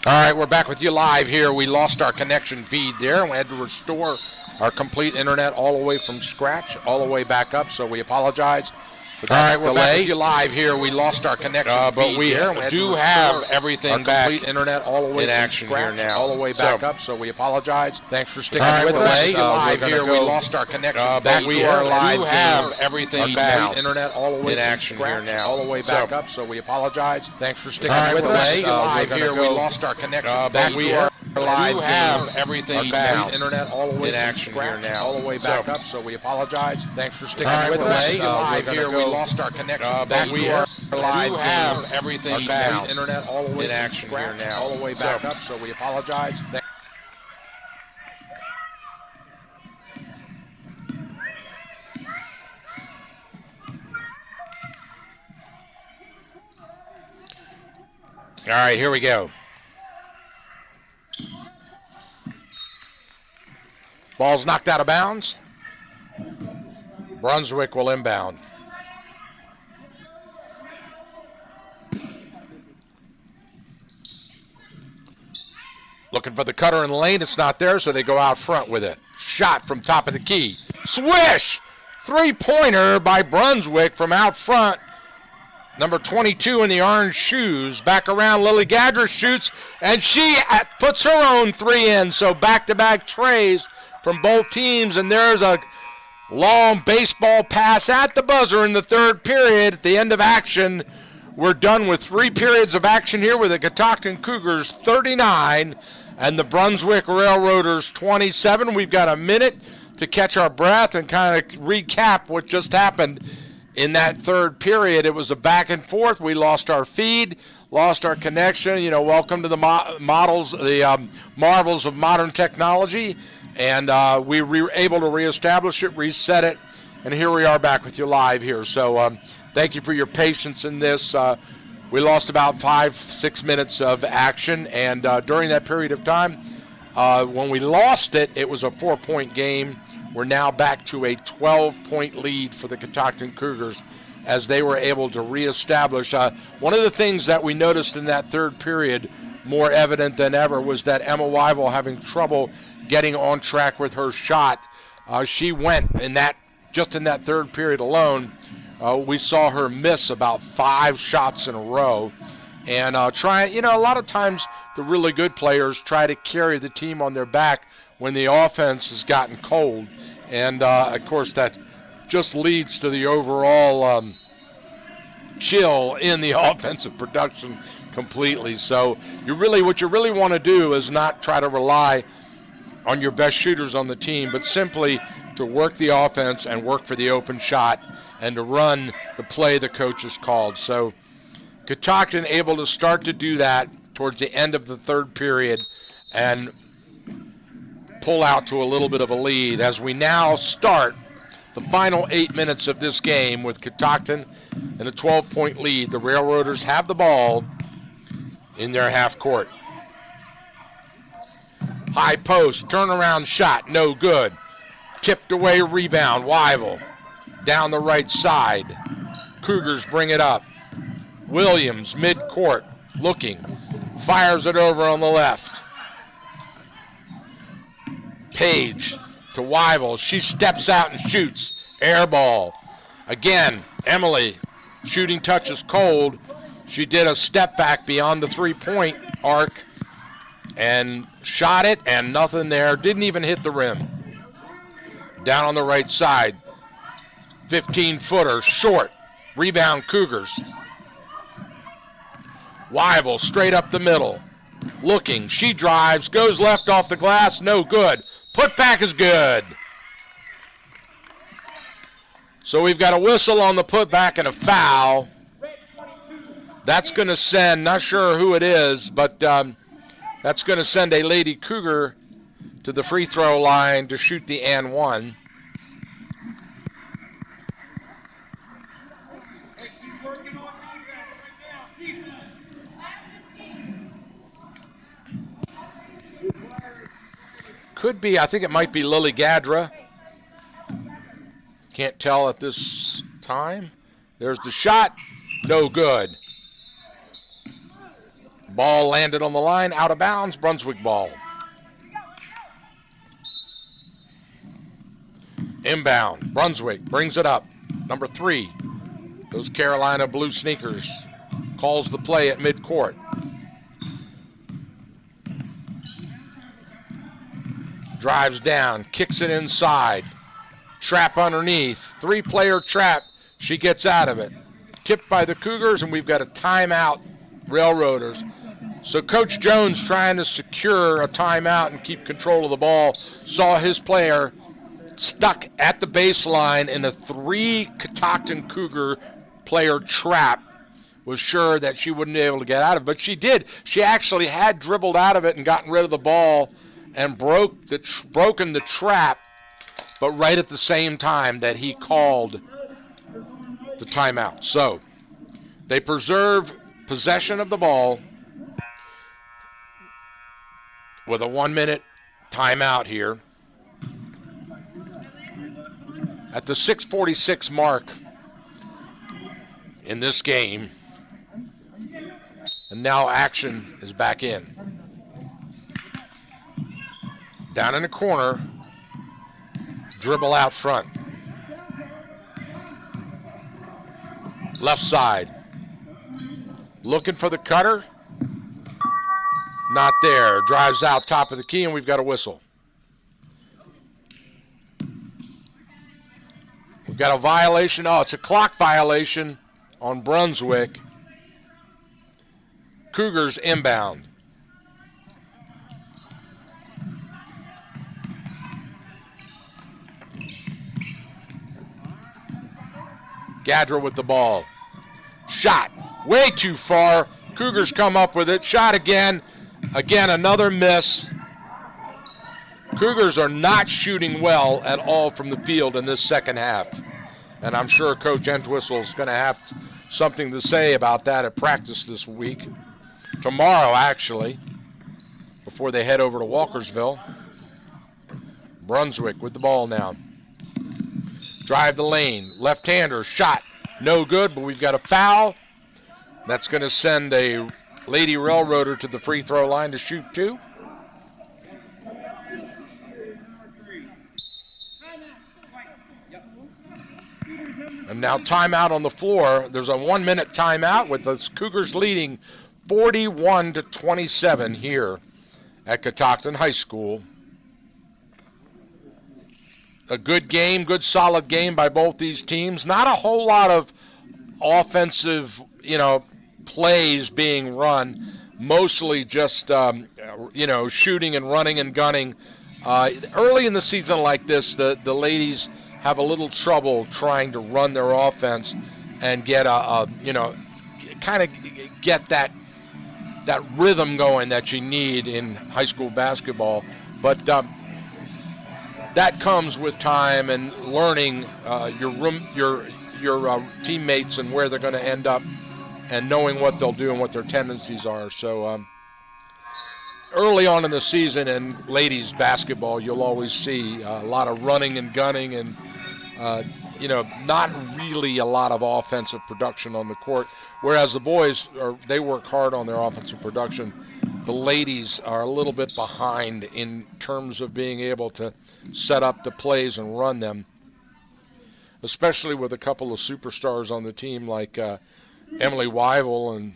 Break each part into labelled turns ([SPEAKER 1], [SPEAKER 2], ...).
[SPEAKER 1] All right, we're back with you live here. We lost our connection feed there, and we had to restore our complete internet all the way from scratch, all the way back up, so we apologize. All right, we're back with you live here. We lost our connection but we do have everything back. Complete internet all the way in action here now, all the way back up, so we apologize. Thanks for sticking with us. Live here, we lost our connection but we are live. Do have everything back. Internet all the way in action here now, all the way back up, so we apologize. Thanks for sticking with us. Live here, we lost our connection but we are live. Do have everything back. Internet all the way in action here now, all the way back up, so we apologize. Thanks for sticking with us. Live here, we lost our connection but we are live. Do have everything back. Internet all the way in action here now, all the way back up, so we apologize. All right, here we go. Ball's knocked out of bounds. Brunswick will inbound. Looking for the cutter in the lane. It's not there, so they go out front with it. Shot from top of the key. Swish! Three-pointer by Brunswick from out front. Number 22 in the orange shoes. Back around, Lily Gadger shoots, and she puts her own three in. So back-to-back trays from both teams, and there's a long baseball pass at the buzzer in the third period. At the end of action, we're done with 3 periods of action here with the Catoctin Cougars 39 and the Brunswick Railroaders 27. We've got a minute to catch our breath and kind of recap what just happened in that third period. It was a back and forth. We lost our feed, lost our connection. You know, welcome to the marvels of modern technology. And we were able to reestablish it, reset it, and here we are back with you live here. So thank you for your patience in this. We lost about 5-6 minutes of action, and during that period of time, when we lost it, it was a 4-point game. We're now back to a 12-point lead for the Catoctin Cougars as they were able to reestablish. One of the things that we noticed in that third period, more evident than ever, was that Emma Weibel having trouble getting on track with her shot. She went just in that third period alone. We saw her miss about 5 shots in a row. And a lot of times the really good players try to carry the team on their back when the offense has gotten cold. And, of course, that just leads to the overall chill in the offensive production completely. So what you really want to do is not try to rely on your best shooters on the team, but simply to work the offense and work for the open shot and to run the play the coach has called. So Catoctin able to start to do that towards the end of the third period and pull out to a little bit of a lead as we now start the final 8 minutes of this game with Catoctin in a 12-point lead. The Railroaders have the ball in their half court. High post, turnaround shot, no good. Tipped away rebound, Weibel. Down the right side. Cougars bring it up. Williams, mid-court, looking. Fires it over on the left. Page to Weibel. She steps out and shoots. Air ball. Again, Emily, shooting touch is cold. She did a step back beyond the three-point arc and shot it, and nothing there. Didn't even hit the rim. Down on the right side. 15-footer, short. Rebound, Cougars. Wyville straight up the middle. Looking, she drives, goes left off the glass, no good. Put back is good. So we've got a whistle on the putback and a foul. That's going to send, not sure who it is, but that's going to send a Lady Cougar to the free throw line to shoot the and one. Could be, I think it might be Lily Gadra. Can't tell at this time. There's the shot. No good. Ball landed on the line, out of bounds, Brunswick ball. Inbound, Brunswick brings it up. Number 3, those Carolina blue sneakers, calls the play at midcourt. Drives down, kicks it inside. Trap underneath, 3-player trap. She gets out of it. Tipped by the Cougars, and we've got a timeout, Railroaders. So Coach Jones, trying to secure a timeout and keep control of the ball, saw his player stuck at the baseline in a 3 Catoctin Cougar player trap. Was sure that she wouldn't be able to get out of it, but she did. She actually had dribbled out of it and gotten rid of the ball and broken the trap, but right at the same time that he called the timeout. So they preserve possession of the ball with a 1-minute timeout here. At the 6:46 mark in this game, and now action is back in. Down in the corner, dribble out front. Left side. Looking for the cutter. Not there. Drives out top of the key, and we've got a whistle. We've got a violation. Oh, it's a clock violation on Brunswick. Cougars inbound. Gadra with the ball. Shot. Way too far. Cougars come up with it. Shot again. Again, another miss. Cougars are not shooting well at all from the field in this second half. And I'm sure Coach Entwistle is going to have something to say about that at practice this week. Tomorrow, actually, before they head over to Walkersville. Brunswick with the ball now. Drive the lane. Left-hander, shot. No good, but we've got a foul. That's going to send a Lady Railroader to the free throw line to shoot 2. And now timeout on the floor. There's a 1-minute timeout with the Cougars leading 41-27 here at Catoctin High School. A good game, good solid game by both these teams. Not a whole lot of offensive, plays being run. Mostly just, shooting and running and gunning. Early in the season like this, the ladies have a little trouble trying to run their offense and get kind of get that rhythm going that you need in high school basketball. But that comes with time and learning your teammates and where they're going to end up, and knowing what they'll do and what their tendencies are. So early on in the season in ladies basketball, you'll always see a lot of running and gunning and not really a lot of offensive production on the court. Whereas the boys, they work hard on their offensive production. The ladies are a little bit behind in terms of being able to set up the plays and run them. especially with a couple of superstars on the team like Emily Wyville and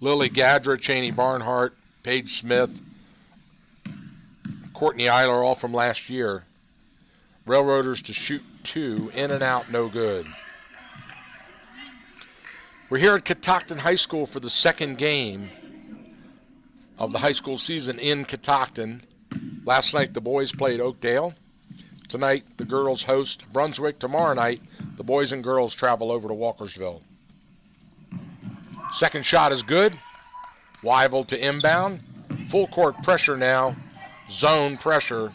[SPEAKER 1] Lily Gadra, Cheney Barnhart, Paige Smith, Courtney Eiler, all from last year. Railroaders to shoot 2, in and out, no good. We're here at Catoctin High School for the second game of the high school season in Catoctin. Last night the boys played Oakdale. Tonight the girls host Brunswick. Tomorrow night the boys and girls travel over to Walkersville. Second shot is good. Wyville to inbound. Full court pressure now. Zone pressure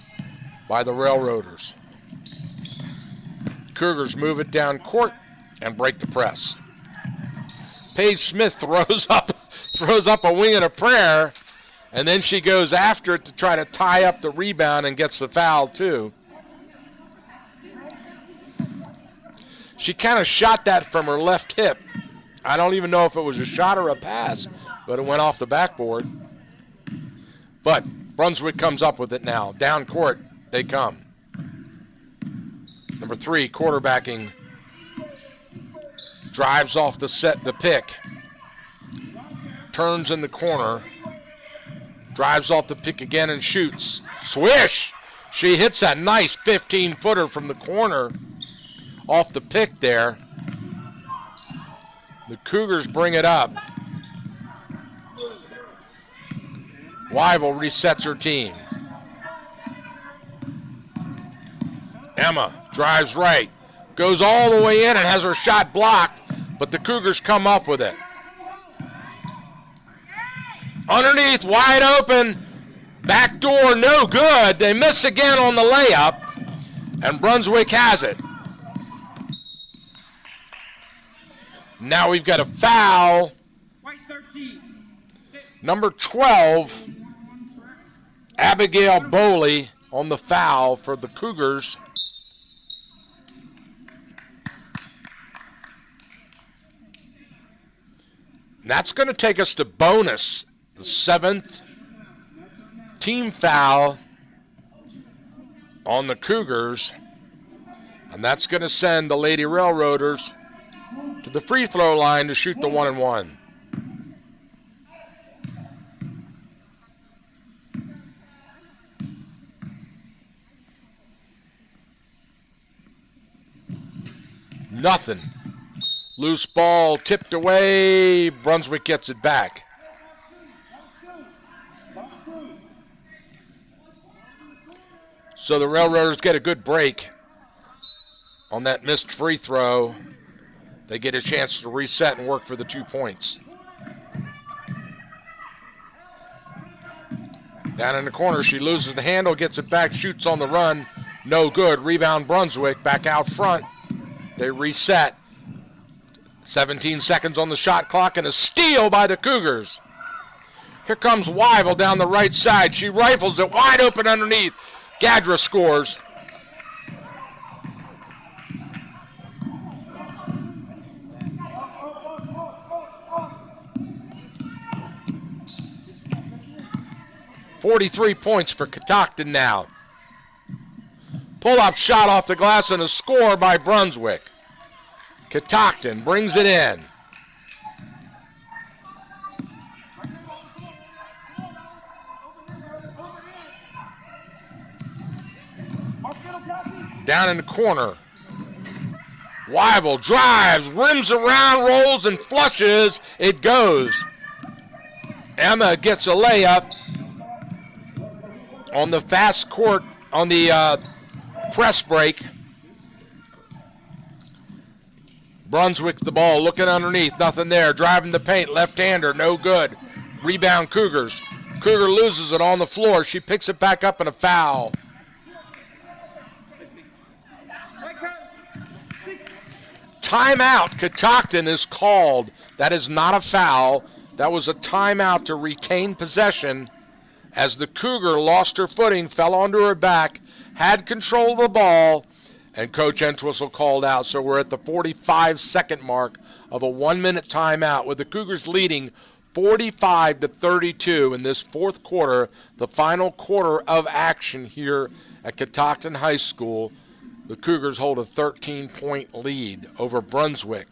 [SPEAKER 1] by the Railroaders. Cougars move it down court and break the press. Paige Smith throws up a wing and a prayer, and then she goes after it to try to tie up the rebound and gets the foul too. She kind of shot that from her left hip. I don't even know if it was a shot or a pass, but it went off the backboard. But Brunswick comes up with it now. Down court, they come. Number 3, quarterbacking. Drives off the pick. Turns in the corner. Drives off the pick again and shoots. Swish! She hits that nice 15-footer from the corner off the pick there. The Cougars bring it up. Wyville resets her team. Emma drives right. Goes all the way in and has her shot blocked, but the Cougars come up with it. Underneath, wide open. Back door, no good. They miss again on the layup, and Brunswick has it. Now we've got a foul. Number 12, Abigail Boley on the foul for the Cougars. And that's going to take us to bonus, the 7th team foul on the Cougars. And that's going to send the Lady Railroaders to the free throw line to shoot the 1-and-1. Nothing. Loose ball tipped away. Brunswick gets it back. So the Railroaders get a good break on that missed free throw. They get a chance to reset and work for the 2 points. Down in the corner, she loses the handle, gets it back, shoots on the run. No good. Rebound Brunswick. Back out front. They reset. 17 seconds on the shot clock and a steal by the Cougars. Here comes Wyville down the right side. She rifles it wide open underneath. Gadra scores. .43 points for Catoctin now. Pull-up shot off the glass and a score by Brunswick. Catoctin brings it in. Down in the corner. Wyville drives, rims around, rolls, and flushes. It goes. Emma gets a layup on the fast court, on the press break. Brunswick the ball, looking underneath, nothing there. Driving the paint, left-hander, no good. Rebound Cougars. Cougar loses it on the floor. She picks it back up and a foul. Timeout, Catoctin is called. That is not a foul. That was a timeout to retain possession as the Cougar lost her footing, fell onto her back, had control of the ball, and Coach Entwistle called out. So we're at the 45-second mark of a 1-minute timeout with the Cougars leading 45-32 in this fourth quarter, the final quarter of action here at Catoctin High School. The Cougars hold a 13-point lead over Brunswick.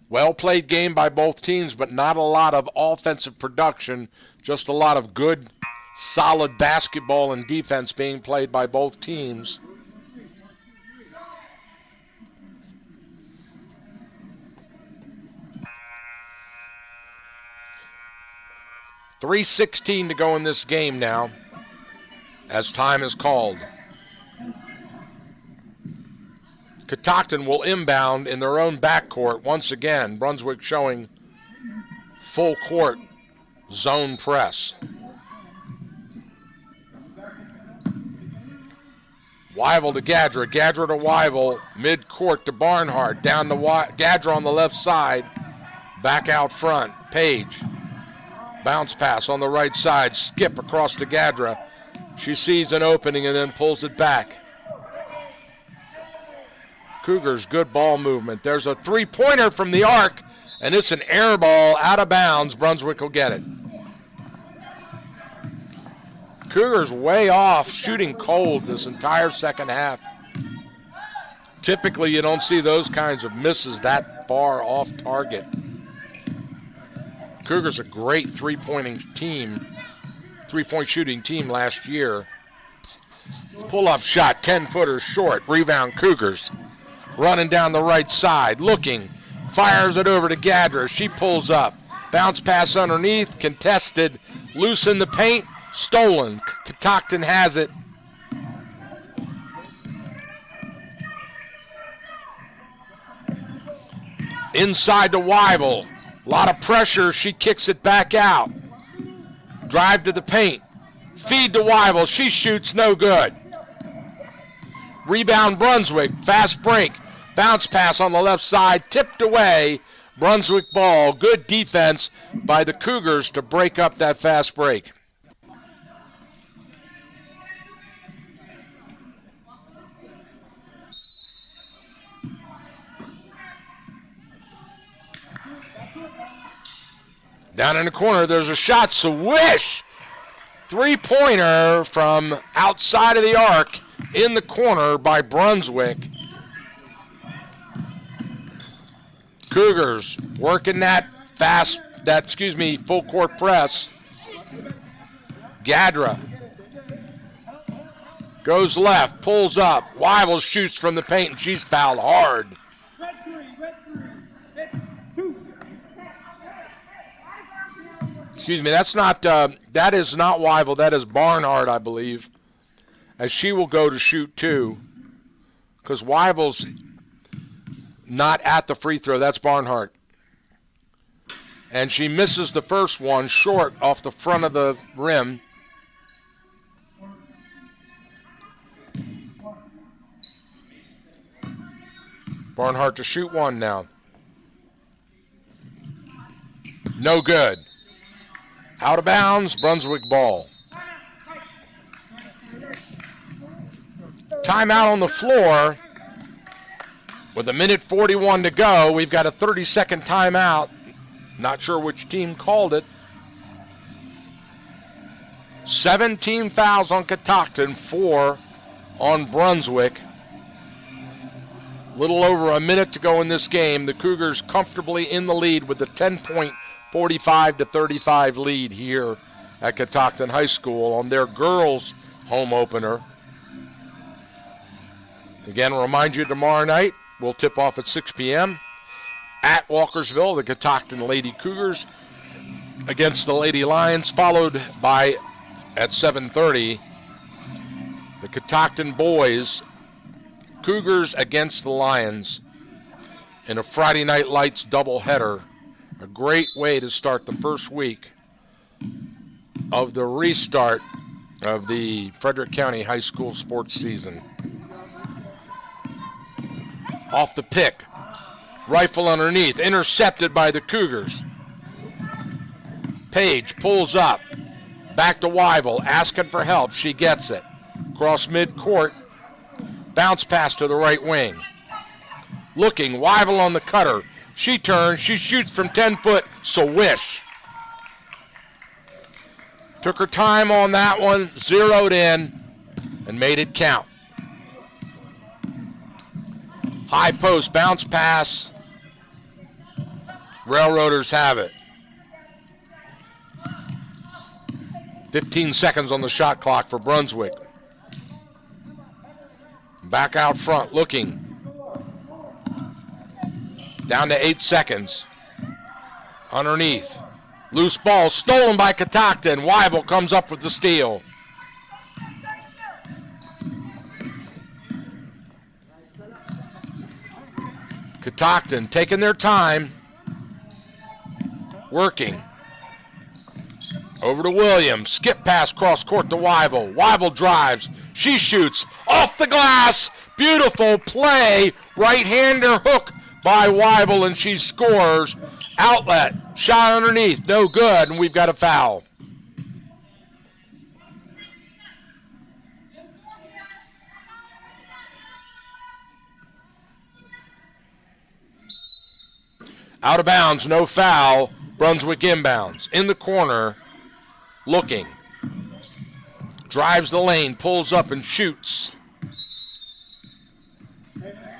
[SPEAKER 1] Well-played game by both teams, but not a lot of offensive production, just a lot of good, solid basketball and defense being played by both teams. .3:16 to go in this game now, as time is called. Catoctin will inbound in their own backcourt once again. Brunswick showing full court zone press. Weibel to Gadra, Gadra to Weibel, mid-court to Barnhart, down to Gadra on the left side, back out front, Page. Bounce pass on the right side, skip across to Gadra. She sees an opening and then pulls it back. Cougars, good ball movement. There's a three-pointer from the arc, and it's an air ball out of bounds. Brunswick will get it. Cougars way off, shooting cold this entire second half. Typically, you don't see those kinds of misses that far off target. Cougars a great three-point shooting team last year. Pull-up shot, 10-footer short, rebound Cougars. Running down the right side, looking, fires it over to Gadra. She pulls up, bounce pass underneath, contested, loose in the paint, stolen. Catoctin has it. Inside to Weibel. A lot of pressure, she kicks it back out. Drive to the paint. Feed to Weibel, she shoots no good. Rebound Brunswick, fast break. Bounce pass on the left side, tipped away. Brunswick ball, good defense by the Cougars to break up that fast break. Down in the corner, there's a shot, swish! Three-pointer from outside of the arc in the corner by Brunswick. Cougars working that full court press. Gadra goes left, pulls up. Weibel shoots from the paint, and she's fouled hard. Excuse me, that is not Weibel, that is Barnhart, I believe. As she will go to shoot two, because Weibel's not at the free throw. That's Barnhart. And she misses the first one short off the front of the rim. Barnhart to shoot one now. No good. Out of bounds, Brunswick ball. Timeout on the floor. With 1:41 to go, we've got a 30-second timeout. Not sure which team called it. 17 fouls on Catoctin, 4 on Brunswick. Little over a minute to go in this game. The Cougars comfortably in the lead with the 10-point 45-35 lead here at Catoctin High School on their girls' home opener. Again, I'll remind you tomorrow night, we'll tip off at 6 p.m. at Walkersville, the Catoctin Lady Cougars against the Lady Lions, followed by, at 7:30, the Catoctin Boys, Cougars against the Lions in a Friday Night Lights doubleheader. A great way to start the first week of the restart of the Frederick County High School sports season. Off the pick. Rifle underneath. Intercepted by the Cougars. Page pulls up. Back to Weibel. Asking for help. She gets it. Cross midcourt. Bounce pass to the right wing. Looking, Weibel on the cutter. She turns, she shoots from 10 foot, swish. Took her time on that one, zeroed in, and made it count. High post, bounce pass. Railroaders have it. 15 seconds on the shot clock for Brunswick. Back out front, looking. Down to 8 seconds. Underneath. Loose ball, stolen by Catoctin. Weibel comes up with the steal. Catoctin taking their time. Working. Over to Williams. Skip pass cross court to Weibel. Weibel drives. She shoots. Off the glass. Beautiful play. Right-hander hook by Weibel, and she scores. Outlet. Shot underneath. No good, and we've got a foul. Out of bounds, no foul. Brunswick inbounds. In the corner, looking. Drives the lane, pulls up and shoots.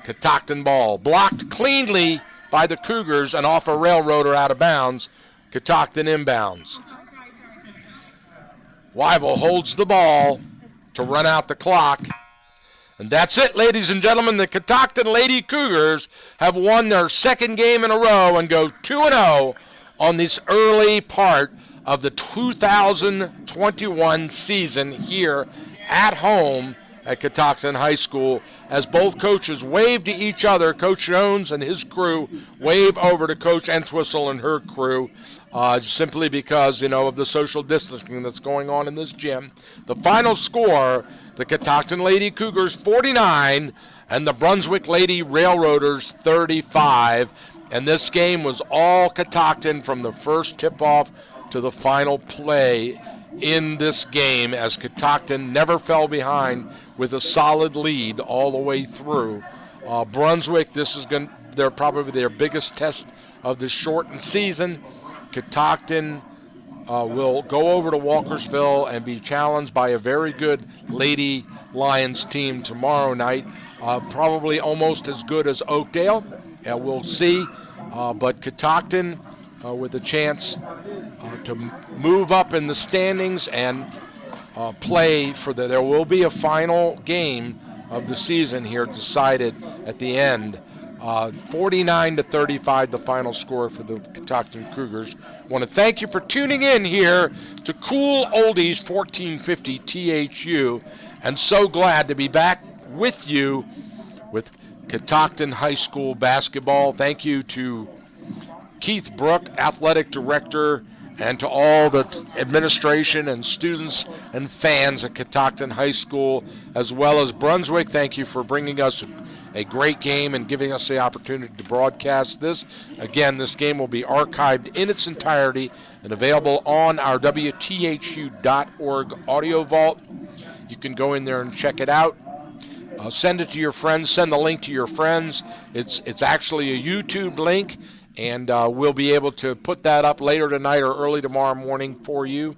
[SPEAKER 1] Catoctin ball. Blocked cleanly by the Cougars and off a Railroader out of bounds. Catoctin inbounds. Weibel holds the ball to run out the clock. And that's it, ladies and gentlemen. The Catoctin Lady Cougars have won their second game in a row and go 2-0 on this early part of the 2021 season here at home at Catoctin High School, as both coaches wave to each other. Coach Jones and his crew wave over to Coach Entwistle and her crew, simply because, of the social distancing that's going on in this gym. The final score, the Catoctin Lady Cougars 49 and the Brunswick Lady Railroaders 35. And this game was all Catoctin from the first tip-off to the final play in this game, as Catoctin never fell behind with a solid lead all the way through. Brunswick, they're probably their biggest test of the shortened season. Catoctin will go over to Walkersville and be challenged by a very good Lady Lions team tomorrow night, probably almost as good as Oakdale. We'll see, but Catoctin with a chance to move up in the standings and play for there will be a final game of the season here decided at the end. 49-35 the final score for the Catoctin Cougars. I want to thank you for tuning in here to Cool Oldies 1450 THU, and so glad to be back with you with Catoctin High School basketball. Thank you to Keith Brook, athletic director, and to all the administration and students and fans at Catoctin High School, as well as Brunswick. Thank you for bringing us a great game and giving us the opportunity to broadcast this. Again, this game will be archived in its entirety and available on our WTHU.org audio vault. You can go in there and check it out. Send it to your friends. Send the link to your friends. It's actually a YouTube link, and we'll be able to put that up later tonight or early tomorrow morning for you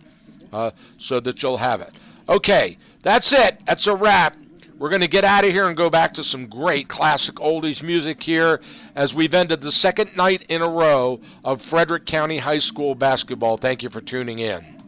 [SPEAKER 1] so that you'll have it. Okay, that's it. That's a wrap. We're going to get out of here and go back to some great classic oldies music here as we've ended the second night in a row of Frederick County High School basketball. Thank you for tuning in.